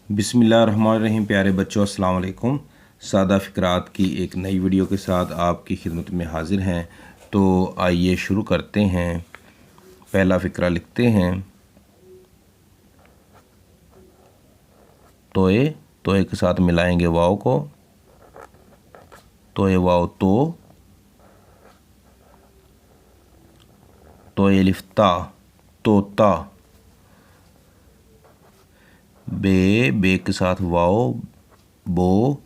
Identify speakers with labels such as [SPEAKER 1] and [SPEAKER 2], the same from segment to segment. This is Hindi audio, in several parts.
[SPEAKER 1] बिस्मिल्लाहिर्रहमानिर्रहीम। प्यारे बच्चों, अस्सलाम वालेकुम। सादा फ़िक्रात की एक नई वीडियो के साथ आपकी खिदमत में हाज़िर हैं। तो आइए शुरू करते हैं। पहला फ़िक्रा लिखते हैं। तोए, तोए के साथ मिलाएंगे वाव को। तोए वाव तो, तोए लिफ्ता तोता। बे, बे के साथ वाव बो,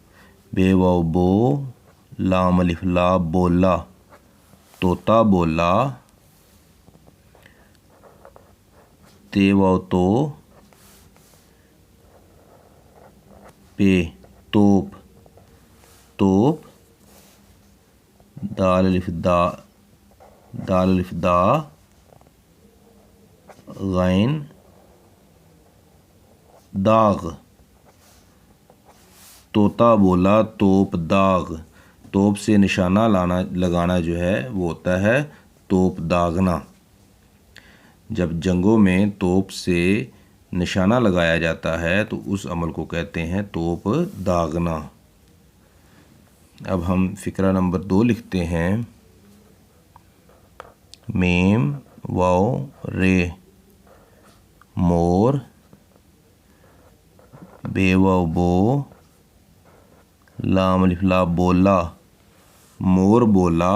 [SPEAKER 1] बे वाव बो, लाम अलिफ ला बोला, तोता बोला। ते वाव तो, पे तोप, तोप। दाल अलिफ दा, दाल अलिफ दा, गैन दाग। तोता बोला तोप दाग। तोप से निशाना लगाना जो है वो होता है तोप दागना। जब जंगों में तोप से निशाना लगाया जाता है तो उस अमल को कहते हैं तोप दागना। अब हम फ़िक्रा नंबर 2 लिखते हैं। मेम वाव रे मोर, बे वाव बो, लाम अलिफ ला बोला, मोर बोला।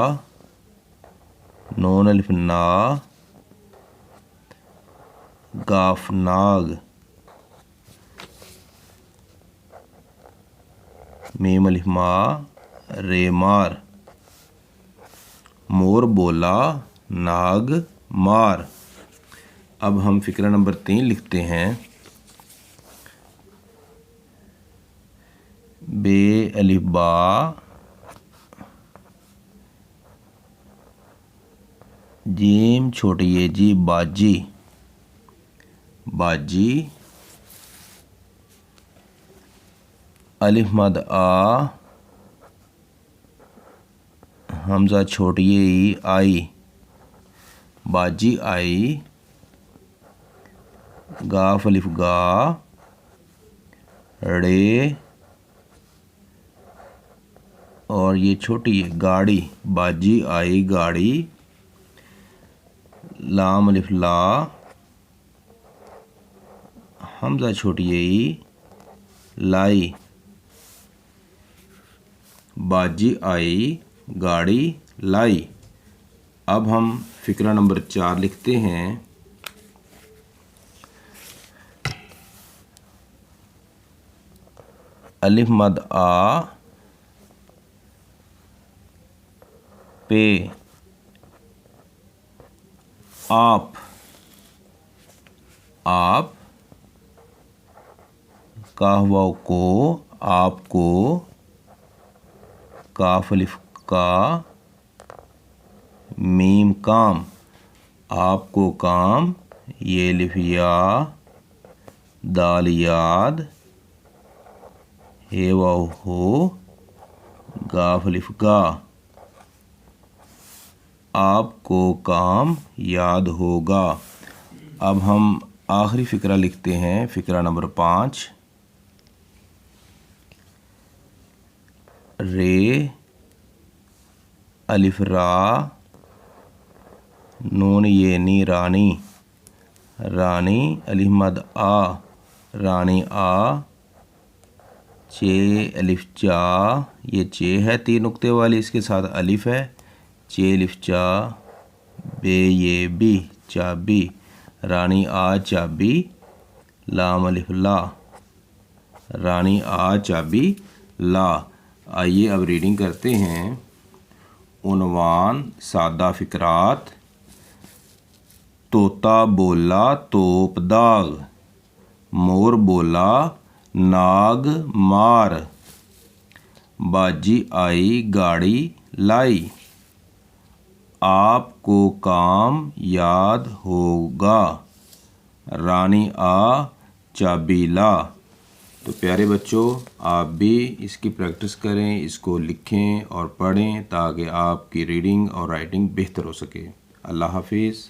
[SPEAKER 1] नून अलिफ ना, गाफ नाग, मीम अलिफ मा, रे मार। मोर बोला नाग मार। अब हम फ़िक्रा नंबर 3 लिखते हैं। बे अलिफ बा, जीम छोटी ये जी बाजी, बाजी। अलिफ मद आ, हमजा छोटी ये ई आई, बाजी आई। गाफ अलिफ गा, रे और ये छोटी है गाड़ी, बाजी आई गाड़ी। लाम अलिफ ला, हमजा छोटी ई लाई, बाजी आई गाड़ी लाई। अब हम फ़िक्रा नंबर 4 लिखते हैं। अलिफ मद आ, पे आप, आप। काफ वाव को, आपको, काफ अलिफ का, मीम काम, आपको काम। ये अलिफ या, दाल याद, हे वाव हो, गाफ अलिफ गा, आपको काम याद होगा। अब हम आखिरी फ़िक्रा लिखते हैं, फ़िक्रा नंबर 5। रे अलिफ रा, नून ये नी रानी, रानी। अलिफ मद आ, रानी आ। चे अलिफ चा, ये चे है 3 नुक्ते वाली, इसके साथ अलिफ है। चे अलिफ चा, बे ये बी, चाबी, रानी आ चाबी। लाम अलिफ ला, रानी आ चाबी ला। आइए अब रीडिंग करते हैं। उन्वान सादा फ़िक्रात। तोता बोला तोप दाग, मोर बोला नाग मार, बाजी आई गाड़ी लाई, आपको काम याद होगा, रानी आ चाबी ला। तो प्यारे बच्चों, आप भी इसकी प्रैक्टिस करें, इसको लिखें और पढ़ें ताकि आपकी रीडिंग और राइटिंग बेहतर हो सके। अल्लाह हाफिज़।